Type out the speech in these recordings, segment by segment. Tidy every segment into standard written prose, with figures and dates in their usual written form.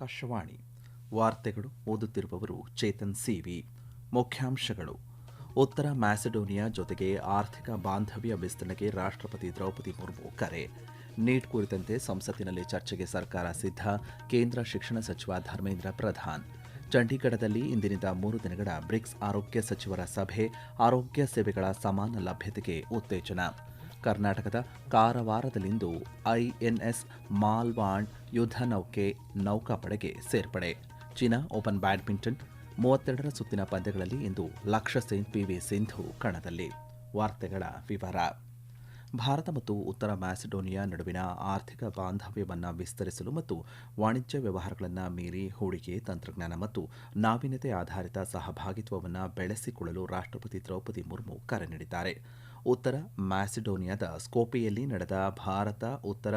ಆಕಾಶವಾಣಿ ವಾರ್ತೆಗಳು ಓದುತ್ತಿರುವವರು ಚೇತನ್ ಸಿವಿ. ಮುಖ್ಯಾಂಶಗಳು: ಉತ್ತರ ಮ್ಯಾಸಿಡೋನಿಯಾ ಜೊತೆಗೆ ಆರ್ಥಿಕ ಬಾಂಧವ್ಯ ವಿಸ್ತರಣೆಗೆ ರಾಷ್ಟ್ರಪತಿ ದ್ರೌಪದಿ ಮುರ್ಮು ಕರೆ. ನೀಟ್ ಕುರಿತಂತೆ ಸಂಸತ್ತಿನಲ್ಲಿ ಚರ್ಚೆಗೆ ಸರ್ಕಾರ ಸಿದ್ಧ. ಕೇಂದ್ರ ಶಿಕ್ಷಣ ಸಚಿವ ಧರ್ಮೇಂದ್ರ ಪ್ರಧಾನ್. ಚಂಡೀಗಢದಲ್ಲಿ ಇಂದಿನಿಂದ 3 ದಿನಗಳ ಬ್ರಿಕ್ಸ್ ಆರೋಗ್ಯ ಸಚಿವರ ಸಭೆ. ಆರೋಗ್ಯ ಸೇವೆಗಳ ಸಮಾನ ಲಭ್ಯತೆಗೆ ಉತ್ತೇಜನ. ಕರ್ನಾಟಕದ ಕಾರವಾರದಲ್ಲಿಂದು ಐಎನ್ಎಸ್ ಮಾಲ್ವಾಂಡ್ ಯುದ್ಧ ನೌಕೆ ನೌಕಾಪಡೆಗೆ ಸೇರ್ಪಡೆ. ಚೀನಾ ಓಪನ್ ಬ್ಯಾಡ್ಮಿಂಟನ್ 32ರ ಸುತ್ತಿನ ಪಂದ್ಯಗಳಲ್ಲಿ ಇಂದು ಲಕ್ಷ್ಯ ಸೇನ್ ಪಿವಿ ಸಿಂಧು ಕಣದಲ್ಲಿ. ವಾರ್ತೆಗಳ ವಿವರ. ಭಾರತ ಮತ್ತು ಉತ್ತರ ಮ್ಯಾಸಿಡೋನಿಯಾ ನಡುವಿನ ಆರ್ಥಿಕ ಬಾಂಧವ್ಯವನ್ನು ವಿಸ್ತರಿಸಲು ಮತ್ತು ವಾಣಿಜ್ಯ ವ್ಯವಹಾರಗಳನ್ನು ಮೀರಿ ಹೂಡಿಕೆ, ತಂತ್ರಜ್ಞಾನ ಮತ್ತು ನಾವೀನ್ಯತೆ ಆಧಾರಿತ ಸಹಭಾಗಿತ್ವವನ್ನು ಬೆಳೆಸಿಕೊಳ್ಳಲು ರಾಷ್ಟ್ರಪತಿ ದ್ರೌಪದಿ ಮುರ್ಮು ಕರೆ ನೀಡಿದ್ದಾರೆ. ಉತ್ತರ ಮ್ಯಾಸಿಡೋನಿಯಾದ ಸ್ಕೋಪೆಯಲ್ಲಿ ನಡೆದ ಭಾರತ ಉತ್ತರ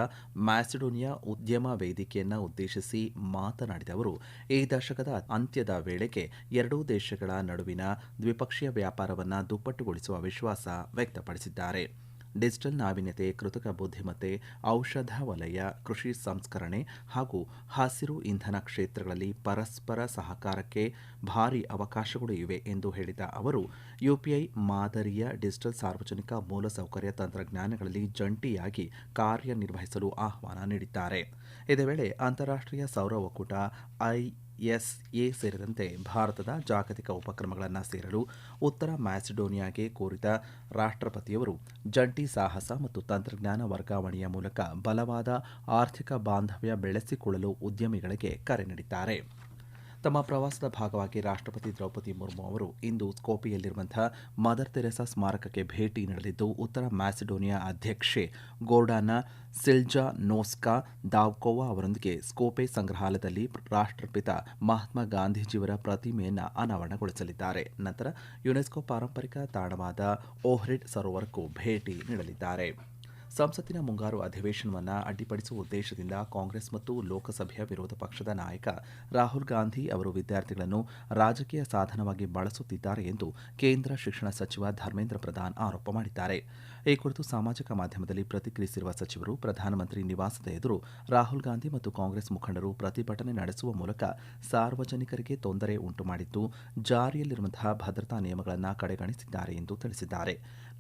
ಮ್ಯಾಸಿಡೋನಿಯಾ ಉದ್ಯಮ ವೇದಿಕೆಯನ್ನು ಉದ್ದೇಶಿಸಿ ಮಾತನಾಡಿದ ಅವರು, ಈ ದಶಕದ ಅಂತ್ಯದ ವೇಳೆಗೆ ಎರಡೂ ದೇಶಗಳ ನಡುವಿನ ದ್ವಿಪಕ್ಷೀಯ ವ್ಯಾಪಾರವನ್ನು ದುಪ್ಪಟ್ಟುಗೊಳಿಸುವ ವಿಶ್ವಾಸ ವ್ಯಕ್ತಪಡಿಸಿದ್ದಾರೆ. ಡಿಜಿಟಲ್ ನಾವೀನ್ಯತೆ, ಕೃತಕ ಬುದ್ಧಿಮತ್ತೆ, ಔಷಧ ವಲಯ, ಕೃಷಿ ಸಂಸ್ಕರಣೆ ಹಾಗೂ ಹಸಿರು ಇಂಧನ ಕ್ಷೇತ್ರಗಳಲ್ಲಿ ಪರಸ್ಪರ ಸಹಕಾರಕ್ಕೆ ಭಾರೀ ಅವಕಾಶಗಳು ಇವೆ ಎಂದು ಹೇಳಿದ ಅವರು, ಯುಪಿಐ ಮಾದರಿಯ ಡಿಜಿಟಲ್ ಸಾರ್ವಜನಿಕ ಮೂಲಸೌಕರ್ಯ ತಂತ್ರಜ್ಞಾನಗಳಲ್ಲಿ ಜಂಟಿಯಾಗಿ ಕಾರ್ಯನಿರ್ವಹಿಸಲು ಆಹ್ವಾನ ನೀಡಿದ್ದಾರೆ. ಇದೇ ವೇಳೆ ಅಂತಾರಾಷ್ಟ್ರೀಯ ಸೌರ ಒಕ್ಕೂಟ ಐಎಸ್ಎ ಸೇರಿದಂತೆ ಭಾರತದ ಜಾಗತಿಕ ಉಪಕ್ರಮಗಳನ್ನು ಸೇರಲು ಉತ್ತರ ಮ್ಯಾಸಿಡೋನಿಯಾಗೆ ಕೋರಿದ ರಾಷ್ಟ್ರಪತಿಯವರು ಜಂಟಿ ಸಾಹಸ ಮತ್ತು ತಂತ್ರಜ್ಞಾನ ವರ್ಗಾವಣೆಯ ಮೂಲಕ ಬಲವಾದ ಆರ್ಥಿಕ ಬಾಂಧವ್ಯ ಬೆಳೆಸಿಕೊಳ್ಳಲು ಉದ್ಯಮಿಗಳಿಗೆ ಕರೆ ನೀಡಿದ್ದಾರೆ. ತಮ್ಮ ಪ್ರವಾಸದ ಭಾಗವಾಗಿ ರಾಷ್ಟ್ರಪತಿ ದ್ರೌಪದಿ ಮುರ್ಮು ಅವರು ಇಂದು ಸ್ಕೋಪೆಯಲ್ಲಿರುವಂತಹ ಮದರ್ ತೆರೆಸಾ ಸ್ಮಾರಕಕ್ಕೆ ಭೇಟಿ ನೀಡಲಿದ್ದು, ಉತ್ತರ ಮ್ಯಾಸಿಡೋನಿಯಾ ಅಧ್ಯಕ್ಷೆ ಗೋರ್ಡಾನಾ ಸಿಲ್ಜಾನೋಸ್ಕಾ ದಾವ್ಕೋವಾ ಅವರೊಂದಿಗೆ ಸ್ಕೋಪೆ ಸಂಗ್ರಹಾಲಯದಲ್ಲಿ ರಾಷ್ಟ್ರಪಿತ ಮಹಾತ್ಮ ಗಾಂಧೀಜಿಯವರ ಪ್ರತಿಮೆಯನ್ನು ಅನಾವರಣಗೊಳಿಸಲಿದ್ದಾರೆ. ನಂತರ ಯುನೆಸ್ಕೋ ಪಾರಂಪರಿಕ ತಾಣವಾದ ಓಹ್ರಿಡ್ ಸರೋವರಕ್ಕೂ ಭೇಟಿ ನೀಡಲಿದ್ದಾರೆ. ಸಂಸತ್ತಿನ ಮುಂಗಾರು ಅಧಿವೇಶನವನ್ನು ಅಡ್ಡಿಪಡಿಸುವ ಉದ್ದೇಶದಿಂದ ಕಾಂಗ್ರೆಸ್ ಮತ್ತು ಲೋಕಸಭೆಯ ವಿರೋಧ ಪಕ್ಷದ ನಾಯಕ ರಾಹುಲ್ ಗಾಂಧಿ ಅವರು ವಿದ್ಯಾರ್ಥಿಗಳನ್ನು ರಾಜಕೀಯ ಸಾಧನವಾಗಿ ಬಳಸುತ್ತಿದ್ದಾರೆ ಎಂದು ಕೇಂದ್ರ ಶಿಕ್ಷಣ ಸಚಿವ ಧರ್ಮೇಂದ್ರ ಪ್ರಧಾನ್ ಆರೋಪ ಮಾಡಿದ್ದಾರೆ. ಈ ಕುರಿತು ಸಾಮಾಜಿಕ ಮಾಧ್ಯಮದಲ್ಲಿ ಪ್ರತಿಕ್ರಿಯಿಸಿರುವ ಸಚಿವರು, ಪ್ರಧಾನಮಂತ್ರಿ ನಿವಾಸದ ಎದುರು ರಾಹುಲ್ ಗಾಂಧಿ ಮತ್ತು ಕಾಂಗ್ರೆಸ್ ಮುಖಂಡರು ಪ್ರತಿಭಟನೆ ನಡೆಸುವ ಮೂಲಕ ಸಾರ್ವಜನಿಕರಿಗೆ ತೊಂದರೆ ಉಂಟುಮಾಡಿದ್ದು, ಜಾರಿಯಲ್ಲಿರುವಂತಹ ಭದ್ರತಾ ನಿಯಮಗಳನ್ನು ಕಡೆಗಣಿಸಿದ್ದಾರೆ ಎಂದು ತಿಳಿಸಿದ್ದಾರೆ.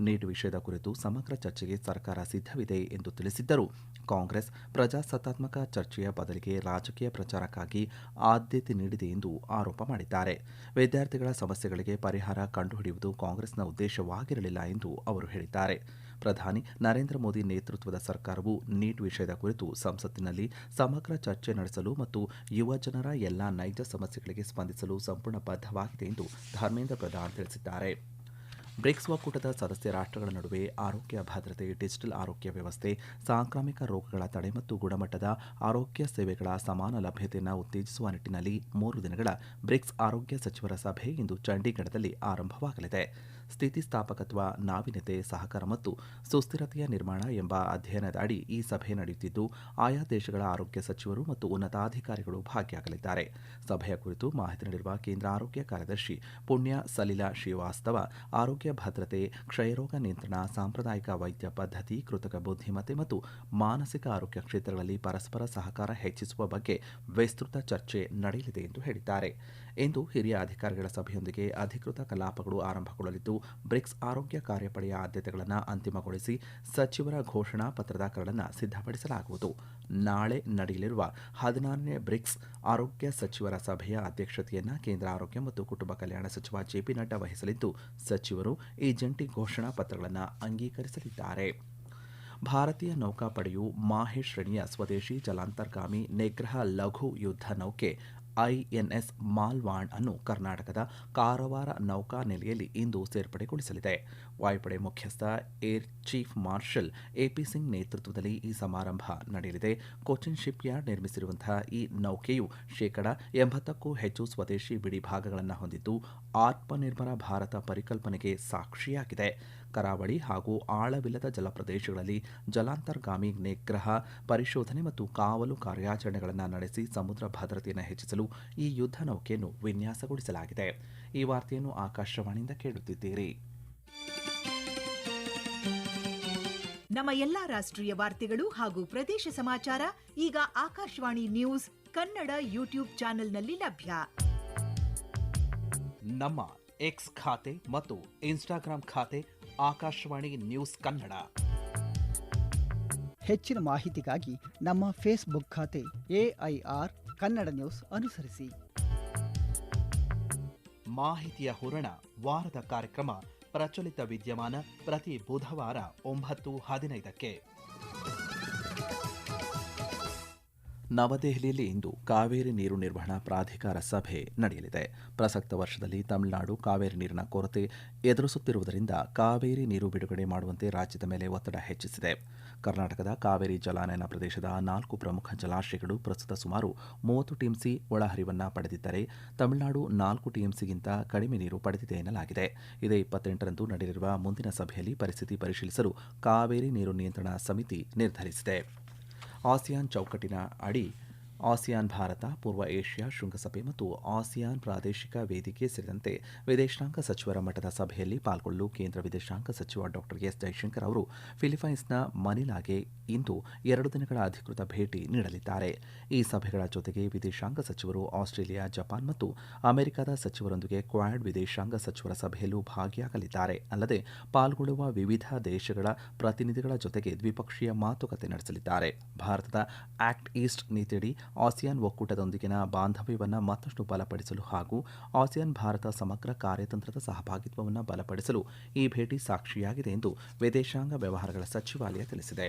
ನೀಟ್ ವಿಷಯದ ಕುರಿತು ಸಮಗ್ರ ಚರ್ಚೆಗೆ ಸರ್ಕಾರ ಸಿದ್ಧವಿದೆ ಎಂದು ತಿಳಿಸಿದ್ದರು. ಕಾಂಗ್ರೆಸ್ ಪ್ರಜಾಸತ್ತಾತ್ಮಕ ಚರ್ಚೆಯ ಬದಲಿಗೆ ರಾಜಕೀಯ ಪ್ರಚಾರಕ್ಕಾಗಿ ಆದ್ಯತೆ ನೀಡಿದೆ ಎಂದು ಆರೋಪ ಮಾಡಿದ್ದಾರೆ. ವಿದ್ಯಾರ್ಥಿಗಳ ಸಮಸ್ಯೆಗಳಿಗೆ ಪರಿಹಾರ ಕಂಡುಹಿಡಿಯುವುದು ಕಾಂಗ್ರೆಸ್ನ ಉದ್ದೇಶವಾಗಿರಲಿಲ್ಲ ಎಂದು ಅವರು ಹೇಳಿದ್ದಾರೆ. ಪ್ರಧಾನಿ ನರೇಂದ್ರ ಮೋದಿ ನೇತೃತ್ವದ ಸರ್ಕಾರವು ನೀಟ್ ವಿಷಯದ ಕುರಿತು ಸಂಸತ್ತಿನಲ್ಲಿ ಸಮಗ್ರ ಚರ್ಚೆ ನಡೆಸಲು ಮತ್ತು ಯುವ ಜನರ ಎಲ್ಲಾ ನೈಜ ಸಮಸ್ಯೆಗಳಿಗೆ ಸ್ಪಂದಿಸಲು ಸಂಪೂರ್ಣ ಬದ್ಧವಾಗಿದೆ ಎಂದು ಧರ್ಮೇಂದ್ರ ಪ್ರಧಾನ್ ತಿಳಿಸಿದ್ದಾರೆ. ಬ್ರಿಕ್ಸ್ ಒಕ್ಕೂಟದ ಸದಸ್ಯ ರಾಷ್ಟ್ರಗಳ ನಡುವೆ ಆರೋಗ್ಯ ಭದ್ರತೆ, ಡಿಜಿಟಲ್ ಆರೋಗ್ಯ ವ್ಯವಸ್ಥೆ, ಸಾಂಕ್ರಾಮಿಕ ರೋಗಗಳ ತಡೆ ಮತ್ತು ಗುಣಮಟ್ಟದ ಆರೋಗ್ಯ ಸೇವೆಗಳ ಸಮಾನ ಲಭ್ಯತೆಯನ್ನು ಉತ್ತೇಜಿಸುವ ನಿಟ್ಟಿನಲ್ಲಿ 3 ದಿನಗಳ ಬ್ರಿಕ್ಸ್ ಆರೋಗ್ಯ ಸಚಿವರ ಸಭೆ ಇಂದು ಚಂಡೀಗಢದಲ್ಲಿ ಆರಂಭವಾಗಲಿದೆ. ಸ್ಥಿತಿಸ್ಥಾಪಕತ್ವ, ನಾವೀನ್ಯತೆ, ಸಹಕಾರ ಮತ್ತು ಸುಸ್ಥಿರತೆಯ ನಿರ್ಮಾಣ ಎಂಬ ಅಧ್ಯಯನದ ಅಡಿ ಈ ಸಭೆ ನಡೆಯುತ್ತಿದ್ದು, ಆಯಾ ದೇಶಗಳ ಆರೋಗ್ಯ ಸಚಿವರು ಮತ್ತು ಉನ್ನತಾಧಿಕಾರಿಗಳು ಭಾಗಿಯಾಗಲಿದ್ದಾರೆ. ಸಭೆಯ ಕುರಿತು ಮಾಹಿತಿ ನೀಡಿರುವ ಕೇಂದ್ರ ಆರೋಗ್ಯ ಕಾರ್ಯದರ್ಶಿ ಪುಣ್ಯ ಸಲಿಲಾ ಶ್ರೀವಾಸ್ತವ, ಆರೋಗ್ಯ ಭದ್ರತೆ, ಕ್ಷಯರೋಗ ನಿಯಂತ್ರಣ, ಸಾಂಪ್ರದಾಯಿಕ ವೈದ್ಯ ಪದ್ಧತಿ, ಕೃತಕ ಬುದ್ಧಿಮತ್ತೆ ಮತ್ತು ಮಾನಸಿಕ ಆರೋಗ್ಯ ಕ್ಷೇತ್ರಗಳಲ್ಲಿ ಪರಸ್ಪರ ಸಹಕಾರ ಹೆಚ್ಚಿಸುವ ಬಗ್ಗೆ ವಿಸ್ತೃತ ಚರ್ಚೆ ನಡೆಯಲಿದೆ ಎಂದು ಹೇಳಿದ್ದಾರೆ. ಇಂದು ಹಿರಿಯ ಅಧಿಕಾರಿಗಳ ಸಭೆಯೊಂದಿಗೆ ಅಧಿಕೃತ ಕಲಾಪಗಳು ಆರಂಭಗೊಳ್ಳಲಿದ್ದು, ಬ್ರಿಕ್ಸ್ ಆರೋಗ್ಯ ಕಾರ್ಯಪಡೆಯ ಆದ್ಯತೆಗಳನ್ನು ಅಂತಿಮಗೊಳಿಸಿ ಸಚಿವರ ಘೋಷಣಾ ಪತ್ರದ ಕರಡನ್ನು ಸಿದ್ಧಪಡಿಸಲಾಗುವುದು. ನಾಳೆ ನಡೆಯಲಿರುವ 16ನೇ ಬ್ರಿಕ್ಸ್ ಆರೋಗ್ಯ ಸಚಿವರ ಸಭೆಯ ಅಧ್ಯಕ್ಷತೆಯನ್ನು ಕೇಂದ್ರ ಆರೋಗ್ಯ ಮತ್ತು ಕುಟುಂಬ ಕಲ್ಯಾಣ ಸಚಿವ ಜೆಪಿ ನಡ್ಡಾ ವಹಿಸಲಿದ್ದು, ಸಚಿವರು ಈ ಜಂಟಿ ಘೋಷಣಾ ಪತ್ರಗಳನ್ನು ಅಂಗೀಕರಿಸಲಿದ್ದಾರೆ. ಭಾರತೀಯ ನೌಕಾಪಡೆಯು ಮಾಹೆ ಶ್ರೇಣಿಯ ಸ್ವದೇಶಿ ಜಲಾಂತರ್ಗಾಮಿ ನಿಗ್ರಹ ಲಘು ಯುದ್ಧ ನೌಕೆ ಐಎನ್ಎಸ್ ಮಾಲ್ವಾಂಡ್ ಅನ್ನು ಕರ್ನಾಟಕದ ಕಾರವಾರ ನೌಕಾ ನೆಲೆಯಲ್ಲಿ ಇಂದು ಸೇರ್ಪಡೆಗೊಳಿಸಲಿದೆ. ವಾಯುಪಡೆ ಮುಖ್ಯಸ್ಥ air chief marshal AP Singh ನೇತೃತ್ವದಲ್ಲಿ ಈ ಸಮಾರಂಭ ನಡೆಯಲಿದೆ. ಕೊಚ್ಚಿನ್ ಶಿಪ್ ಯಾರ್ಡ್ ನಿರ್ಮಿಸಿರುವಂತಹ ಈ ನೌಕೆಯು 80ಕ್ಕೂ ಹೆಚ್ಚು ಸ್ವದೇಶಿ ಬಿಡಿ ಭಾಗಗಳನ್ನು ಹೊಂದಿದ್ದು, ಆತ್ಮನಿರ್ಭರ ಭಾರತ ಪರಿಕಲ್ಪನೆಗೆ ಸಾಕ್ಷಿಯಾಗಿದೆ. ಕರಾವಳಿ ಹಾಗೂ ಆಳವಿಲ್ಲದ ಜಲಪ್ರದೇಶಗಳಲ್ಲಿ ಜಲಾಂತರ್ಗಾಮಿ ನಿಗ್ರಹ, ಪರಿಶೋಧನೆ ಮತ್ತು ಕಾವಲು ಕಾರ್ಯಾಚರಣೆಗಳನ್ನು ನಡೆಸಿ ಸಮುದ್ರ ಭದ್ರತೆಯನ್ನು ಹೆಚ್ಚಿಸಲು ಈ ಯುದ್ಧ ನೌಕೆಯನ್ನು ವಿನ್ಯಾಸಗೊಳಿಸಲಾಗಿದೆ. ಈ ವಾರ್ತೆಯನ್ನು ಆಕಾಶವಾಣಿಯಿಂದ ಕೇಳುತ್ತಿದ್ದೀರಿ. ನಮ್ಮ ಎಲ್ಲಾ ರಾಷ್ಟ್ರೀಯ ವಾರ್ತೆಗಳು ಹಾಗೂ ಪ್ರದೇಶ ಸಮಾಚಾರ ಈಗ ಆಕಾಶವಾಣಿ ನ್ಯೂಸ್ ಕನ್ನಡ ಯೂಟ್ಯೂಬ್ ಚಾನೆಲ್ನಲ್ಲಿ ಲಭ್ಯ. ನಮ್ಮ ಎಕ್ಸ್ ಖಾತೆ ಮತ್ತು ಇನ್ಸ್ಟಾಗ್ರಾಂ ಖಾತೆ ಆಕಾಶವಾಣಿ ನ್ಯೂಸ್ ಕನ್ನಡ. ಹೆಚ್ಚಿನ ಮಾಹಿತಿಗಾಗಿ ನಮ್ಮ ಫೇಸ್ಬುಕ್ ಖಾತೆ AIR ಕನ್ನಡ ನ್ಯೂಸ್ ಅನುಸರಿಸಿ. ಮಾಹಿತಿಯ ಹೂರಣ ವಾರದ ಕಾರ್ಯಕ್ರಮ ಪ್ರಚಲಿತ ವಿದ್ಯಮಾನ ಪ್ರತಿ ಬುಧವಾರ 9:15ಕ್ಕೆ. ನವದೆಹಲಿಯಲ್ಲಿ ಇಂದು ಕಾವೇರಿ ನೀರು ನಿರ್ವಹಣಾ ಪ್ರಾಧಿಕಾರ ಸಭೆ ನಡೆಯಲಿದೆ. ಪ್ರಸಕ್ತ ವರ್ಷದಲ್ಲಿ ತಮಿಳುನಾಡು ಕಾವೇರಿ ನೀರಿನ ಕೊರತೆ ಎದುರಿಸುತ್ತಿರುವುದರಿಂದ ಕಾವೇರಿ ನೀರು ಬಿಡುಗಡೆ ಮಾಡುವಂತೆ ರಾಜ್ಯದ ಮೇಲೆ ಒತ್ತಡ ಹೆಚ್ಚಿಸಿದೆ. ಕರ್ನಾಟಕದ ಕಾವೇರಿ ಜಲಾನಯನ ಪ್ರದೇಶದ 4 ಪ್ರಮುಖ ಜಲಾಶಯಗಳು ಪ್ರಸ್ತುತ ಸುಮಾರು 30 ಟಿಎಂಸಿ ಒಳಹರಿವನ್ನು ಪಡೆದಿದ್ದರೆ ತಮಿಳುನಾಡು 4 ಟಿಎಂಸಿಗಿಂತ ಕಡಿಮೆ ನೀರು ಪಡೆದಿದೆ ಎನ್ನಲಾಗಿದೆ. ಇದೇ 28ರಂದು ನಡೆಯಲಿರುವ ಮುಂದಿನ ಸಭೆಯಲ್ಲಿ ಪರಿಸ್ಥಿತಿ ಪರಿಶೀಲಿಸಲು ಕಾವೇರಿ ನೀರು ನಿಯಂತ್ರಣ ಸಮಿತಿ ನಿರ್ಧರಿಸಿದೆ. ಆಸಿಯಾನ್ ಚೌಕಟ್ಟಿನ ಅಡಿ ಆಸಿಯಾನ್ ಭಾರತ ಪೂರ್ವ ಏಷ್ಯಾ ಶೃಂಗಸಭೆ ಮತ್ತು ಆಸಿಯಾನ್ ಪ್ರಾದೇಶಿಕ ವೇದಿಕೆ ಸೇರಿದಂತೆ ವಿದೇಶಾಂಗ ಸಚಿವರ ಮಟ್ಟದ ಸಭೆಯಲ್ಲಿ ಪಾಲ್ಗೊಳ್ಳಲು ಕೇಂದ್ರ ವಿದೇಶಾಂಗ ಸಚಿವ ಡಾ ಎಸ್ ಜೈಶಂಕರ್ ಅವರು ಫಿಲಿಪೈನ್ಸ್ನ ಮನಿಲಾಗೆ ಇಂದು 2 ದಿನಗಳ ಅಧಿಕೃತ ಭೇಟಿ ನೀಡಲಿದ್ದಾರೆ. ಈ ಸಭೆಗಳ ಜೊತೆಗೆ ವಿದೇಶಾಂಗ ಸಚಿವರು ಆಸ್ಟ್ರೇಲಿಯಾ, ಜಪಾನ್ ಮತ್ತು ಅಮೆರಿಕದ ಸಚಿವರೊಂದಿಗೆ ಕ್ವಾಡ್ ವಿದೇಶಾಂಗ ಸಚಿವರ ಸಭೆಯಲ್ಲೂ ಭಾಗಿಯಾಗಲಿದ್ದಾರೆ. ಅಲ್ಲದೆ ಪಾಲ್ಗೊಳ್ಳುವ ವಿವಿಧ ದೇಶಗಳ ಪ್ರತಿನಿಧಿಗಳ ಜೊತೆಗೆ ದ್ವಿಪಕ್ಷೀಯ ಮಾತುಕತೆ ನಡೆಸಲಿದ್ದಾರೆ. ಭಾರತದ ಆಕ್ಟ್ ಈಸ್ಟ್ ನೀತಿಯಡಿ ಆಸಿಯಾನ್ ಒಕ್ಕೂಟದೊಂದಿಗಿನ ಬಾಂಧವ್ಯವನ್ನು ಮತ್ತಷ್ಟು ಬಲಪಡಿಸಲು ಹಾಗೂ ಆಸಿಯಾನ್ ಭಾರತ ಸಮಗ್ರ ಕಾರ್ಯತಂತ್ರದ ಸಹಭಾಗಿತ್ವವನ್ನು ಬಲಪಡಿಸಲು ಈ ಭೇಟಿ ಸಾಕ್ಷಿಯಾಗಿದೆ ಎಂದು ವಿದೇಶಾಂಗ ವ್ಯವಹಾರಗಳ ಸಚಿವಾಲಯ ತಿಳಿಸಿದೆ.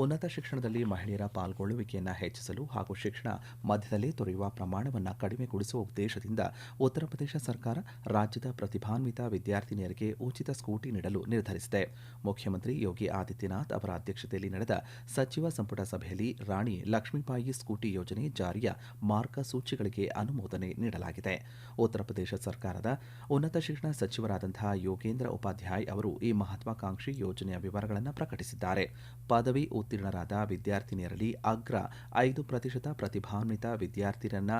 ಉನ್ನತ ಶಿಕ್ಷಣದಲ್ಲಿ ಮಹಿಳೆಯರ ಪಾಲ್ಗೊಳ್ಳುವಿಕೆಯನ್ನು ಹೆಚ್ಚಿಸಲು ಹಾಗೂ ಶಿಕ್ಷಣ ಮಧ್ಯದಲ್ಲೇ ತೊರೆಯುವ ಪ್ರಮಾಣವನ್ನು ಕಡಿಮೆಗೊಳಿಸುವ ಉದ್ದೇಶದಿಂದ ಉತ್ತರ ಪ್ರದೇಶ ಸರ್ಕಾರ ರಾಜ್ಯದ ಪ್ರತಿಭಾನ್ವಿತ ವಿದ್ಯಾರ್ಥಿನಿಯರಿಗೆ ಉಚಿತ ಸ್ಕೂಟಿ ನೀಡಲು ನಿರ್ಧರಿಸಿದೆ. ಮುಖ್ಯಮಂತ್ರಿ ಯೋಗಿ ಆದಿತ್ಯನಾಥ್ ಅವರ ಅಧ್ಯಕ್ಷತೆಯಲ್ಲಿ ನಡೆದ ಸಚಿವ ಸಂಪುಟ ಸಭೆಯಲ್ಲಿ ರಾಣಿ ಲಕ್ಷ್ಮೀಬಾಯಿ ಸ್ಕೂಟಿ ಯೋಜನೆ ಜಾರಿಯ ಮಾರ್ಗಸೂಚಿಗಳಿಗೆ ಅನುಮೋದನೆ ನೀಡಲಾಗಿದೆ. ಉತ್ತರ ಪ್ರದೇಶ ಸರ್ಕಾರದ ಉನ್ನತ ಶಿಕ್ಷಣ ಸಚಿವರಾದಂತಹ ಯೋಗೇಂದ್ರ ಉಪಾಧ್ಯಾಯ್ ಅವರು ಈ ಮಹತ್ವಾಕಾಂಕ್ಷಿ ಯೋಜನೆಯ ವಿವರಗಳನ್ನು ಪ್ರಕಟಿಸಿದ್ದಾರೆ. ಪದವಿ ಉತ್ತೀರ್ಣರಾದ ವಿದ್ಯಾರ್ಥಿನಿಯರಲ್ಲಿ ಅಗ್ರ 5% ಪ್ರತಿಭಾನ್ವಿತ ವಿದ್ಯಾರ್ಥಿಯರನ್ನ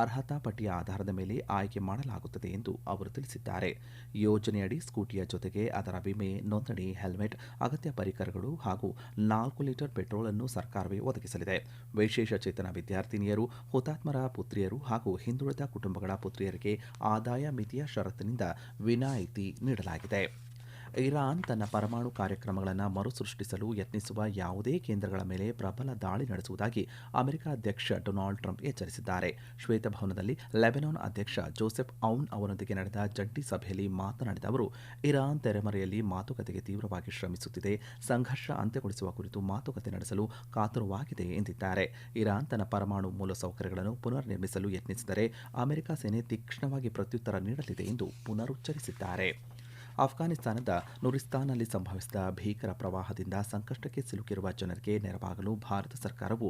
ಅರ್ಹತಾ ಪಟ್ಟಿಯ ಆಧಾರದ ಮೇಲೆ ಆಯ್ಕೆ ಮಾಡಲಾಗುತ್ತದೆ ಎಂದು ಅವರು ತಿಳಿಸಿದ್ದಾರೆ. ಯೋಜನೆಯಡಿ ಸ್ಕೂಟಿಯ ಜೊತೆಗೆ ಅದರ ವಿಮೆ, ನೋಂದಣಿ, ಹೆಲ್ಮೆಟ್, ಅಗತ್ಯ ಪರಿಕರಗಳು ಹಾಗೂ 4 ಲೀಟರ್ ಪೆಟ್ರೋಲ್ ಅನ್ನು ಸರ್ಕಾರವೇ ಒದಗಿಸಲಿದೆ. ವಿಶೇಷ ಚೇತನ ವಿದ್ಯಾರ್ಥಿನಿಯರು, ಹುತಾತ್ಮರ ಪುತ್ರಿಯರು ಹಾಗೂ ಹಿಂದುಳಿದ ಕುಟುಂಬಗಳ ಪುತ್ರಿಯರಿಗೆ ಆದಾಯ ಮಿತಿಯ ಷರತ್ತಿನಿಂದ ವಿನಾಯಿತಿ ನೀಡಲಾಗಿದೆ. ಇರಾನ್ ತನ್ನ ಪರಮಾಣು ಕಾರ್ಯಕ್ರಮಗಳನ್ನು ಮರುಸೃಷ್ಟಿಸಲು ಯತ್ನಿಸುವ ಯಾವುದೇ ಕೇಂದ್ರಗಳ ಮೇಲೆ ಪ್ರಬಲ ದಾಳಿ ನಡೆಸುವುದಾಗಿ ಅಮೆರಿಕ ಅಧ್ಯಕ್ಷ ಡೊನಾಲ್ಡ್ ಟ್ರಂಪ್ ಎಚ್ಚರಿಸಿದ್ದಾರೆ. ಶ್ವೇತಭವನದಲ್ಲಿ ಲೆಬನಾನ್ ಅಧ್ಯಕ್ಷ ಜೋಸೆಫ್ ಔನ್ ಅವರೊಂದಿಗೆ ನಡೆದ ಜಂಟಿ ಸಭೆಯಲ್ಲಿ ಮಾತನಾಡಿದ ಅವರು, ಇರಾನ್ ತೆರೆಮರೆಯಲ್ಲಿ ಮಾತುಕತೆಗೆ ತೀವ್ರವಾಗಿ ಶ್ರಮಿಸುತ್ತಿದೆ, ಸಂಘರ್ಷ ಅಂತ್ಯಗೊಳಿಸುವ ಕುರಿತು ಮಾತುಕತೆ ನಡೆಸಲು ಕಾತುರವಾಗಿದೆ ಎಂದಿದ್ದಾರೆ. ಇರಾನ್ ತನ್ನ ಪರಮಾಣು ಮೂಲಸೌಕರ್ಯಗಳನ್ನು ಪುನರ್ ನಿರ್ಮಿಸಲು ಯತ್ನಿಸಿದರೆ ಅಮೆರಿಕ ಸೇನೆ ತೀಕ್ಷ್ಣವಾಗಿ ಪ್ರತ್ಯುತ್ತರ ನೀಡಲಿದೆ ಎಂದು ಪುನರುಚ್ಚರಿಸಿದ್ದಾರೆ. ಅಫ್ಘಾನಿಸ್ತಾನದ ನುರಿಸ್ತಾನ್ನಲ್ಲಿ ಸಂಭವಿಸಿದ ಭೀಕರ ಪ್ರವಾಹದಿಂದ ಸಂಕಷ್ಟಕ್ಕೆ ಸಿಲುಕಿರುವ ಜನರಿಗೆ ನೆರವಾಗಲು ಭಾರತ ಸರ್ಕಾರವು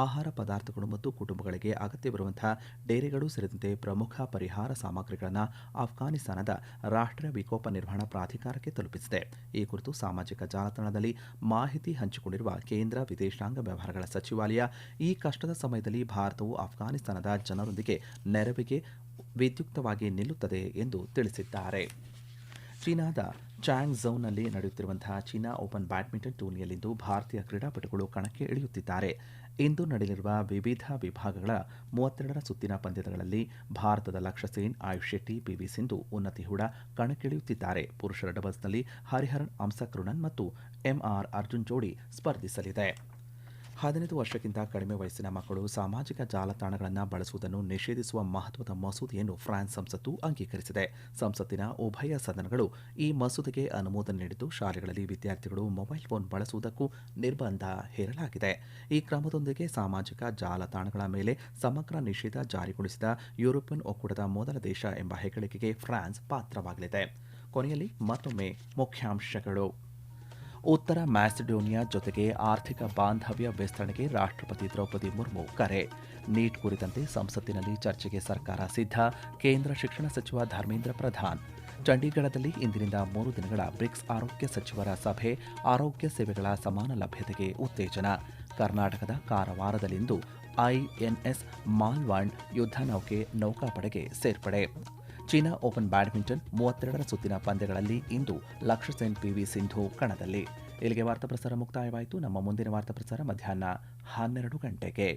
ಆಹಾರ ಪದಾರ್ಥಗಳು ಮತ್ತು ಕುಟುಂಬಗಳಿಗೆ ಅಗತ್ಯವಿರುವಂತಹ ಡೇರೆಗಳು ಸೇರಿದಂತೆ ಪ್ರಮುಖ ಪರಿಹಾರ ಸಾಮಗ್ರಿಗಳನ್ನು ಅಫ್ಘಾನಿಸ್ತಾನದ ರಾಷ್ಟ್ರೀಯ ವಿಕೋಪ ನಿರ್ವಹಣಾ ಪ್ರಾಧಿಕಾರಕ್ಕೆ ತಲುಪಿಸಿದೆ. ಈ ಕುರಿತು ಸಾಮಾಜಿಕ ಜಾಲತಾಣದಲ್ಲಿ ಮಾಹಿತಿ ಹಂಚಿಕೊಂಡಿರುವ ಕೇಂದ್ರ ವಿದೇಶಾಂಗ ವ್ಯವಹಾರಗಳ ಸಚಿವಾಲಯ, ಈ ಕಷ್ಟದ ಸಮಯದಲ್ಲಿ ಭಾರತವು ಅಫ್ಘಾನಿಸ್ತಾನದ ಜನರೊಂದಿಗೆ ನೆರವಿಗೆ ವಿದ್ಯುಕ್ತವಾಗಿ ನಿಲ್ಲುತ್ತದೆ ಎಂದು ತಿಳಿಸಿದ್ದಾರೆ. ಚೀನಾದ ಚಾಂಗ್ಝೌನಲ್ಲಿ ನಡೆಯುತ್ತಿರುವಂತಹ ಚೀನಾ ಓಪನ್ ಬ್ಯಾಡ್ಮಿಂಟನ್ ಟೂರ್ನಿಯಲ್ಲಿಂದು ಭಾರತೀಯ ಕ್ರೀಡಾಪಟುಗಳು ಕಣಕ್ಕೆ ಇಳಿಯುತ್ತಿದ್ದಾರೆ. ಇಂದು ನಡೆಯಲಿರುವ ವಿವಿಧ ವಿಭಾಗಗಳ 32ರ ಸುತ್ತಿನ ಪಂದ್ಯಗಳಲ್ಲಿ ಭಾರತದ ಲಕ್ಷ್ಯ ಸೇನ್, ಆಯುಷ್ ಶೆಟ್ಟಿ, ಪಿವಿ ಸಿಂಧು, ಉನ್ನತಿ ಹೂಡಾ ಕಣಕ್ಕಿಳಿಯುತ್ತಿದ್ದಾರೆ. ಪುರುಷರ ಡಬಲ್ಸ್ನಲ್ಲಿ ಹರಿಹರನ್ ಅಂಸಕ್ರುನನ್ ಮತ್ತು ಎಂಆರ್ ಅರ್ಜುನ್ ಜೋಡಿ ಸ್ಪರ್ಧಿಸಲಿದೆ. 15 ವರ್ಷಕ್ಕಿಂತ ಕಡಿಮೆ ವಯಸ್ಸಿನ ಮಕ್ಕಳು ಸಾಮಾಜಿಕ ಜಾಲತಾಣಗಳನ್ನು ಬಳಸುವುದನ್ನು ನಿಷೇಧಿಸುವ ಮಹತ್ವದ ಮಸೂದೆಯನ್ನು ಫ್ರಾನ್ಸ್ ಸಂಸತ್ತು ಅಂಗೀಕರಿಸಿದೆ. ಸಂಸತ್ತಿನ ಉಭಯ ಸದನಗಳು ಈ ಮಸೂದೆಗೆ ಅನುಮೋದನೆ ನೀಡಿದ್ದು, ಶಾಲೆಗಳಲ್ಲಿ ವಿದ್ಯಾರ್ಥಿಗಳು ಮೊಬೈಲ್ ಫೋನ್ ಬಳಸುವುದಕ್ಕೂ ನಿರ್ಬಂಧ ಹೇರಲಾಗಿದೆ. ಈ ಕ್ರಮದೊಂದಿಗೆ ಸಾಮಾಜಿಕ ಜಾಲತಾಣಗಳ ಮೇಲೆ ಸಮಗ್ರ ನಿಷೇಧ ಜಾರಿಗೊಳಿಸಿದ ಯುರೋಪಿಯನ್ ಒಕ್ಕೂಟದ ಮೊದಲ ದೇಶ ಎಂಬ ಹೆಗ್ಗಳಿಕೆಗೆ ಫ್ರಾನ್ಸ್ ಪಾತ್ರವಾಗಲಿದೆ. ಕೊನೆಯಲ್ಲಿ ಮತ್ತೊಮ್ಮೆ ಮುಖ್ಯಾಂಶಗಳು. ಉತ್ತರ ಮ್ಯಾಸಿಡೋನಿಯಾ ಜೊತೆಗೆ ಆರ್ಥಿಕ ಬಾಂಧವ್ಯ ವಿಸ್ತರಣೆಗೆ ರಾಷ್ಟ್ರಪತಿ ದ್ರೌಪದಿ ಮುರ್ಮು ಕರೆ. ನೀಟ್ ಕುರಿತಂತೆ ಸಂಸತ್ತಿನಲ್ಲಿ ಚರ್ಚೆಗೆ ಸರ್ಕಾರ ಸಿದ್ಧ. ಕೇಂದ್ರ ಶಿಕ್ಷಣ ಸಚಿವ ಧರ್ಮೇಂದ್ರ ಪ್ರಧಾನ್. ಚಂಡೀಗಢದಲ್ಲಿ ಇಂದಿನಿಂದ 3 ದಿನಗಳ ಬ್ರಿಕ್ಸ್ ಆರೋಗ್ಯ ಸಚಿವರ ಸಭೆ. ಆರೋಗ್ಯ ಸೇವೆಗಳ ಸಮಾನ ಲಭ್ಯತೆಗೆ ಉತ್ತೇಜನ. ಕರ್ನಾಟಕದ ಕಾರವಾರದಲ್ಲಿಂದು ಐಎನ್ಎಸ್ ಮಾಲ್ವಾಂಡ್ ಯುದ್ಧ ನೌಕೆ ನೌಕಾಪಡೆಗೆ ಸೇರ್ಪಡೆ. ಚೀನಾ ಓಪನ್ ಬ್ಯಾಡ್ಮಿಂಟನ್ 32ರ ಸುತ್ತಿನ ಪಂದ್ಯಗಳಲ್ಲಿ ಇಂದು ಲಕ್ಷ್ಯ ಸೆನ್, ಪಿವಿ ಸಿಂಧು ಕಣದಲ್ಲಿ. ಇಲ್ಲಿಗೆ ವಾರ್ತಾ ಪ್ರಸಾರ ಮುಕ್ತಾಯವಾಯಿತು. ನಮ್ಮ ಮುಂದಿನ ವಾರ್ತಾ ಪ್ರಸಾರ ಮಧ್ಯಾಹ್ನ 12 ಗಂಟೆಗೆ.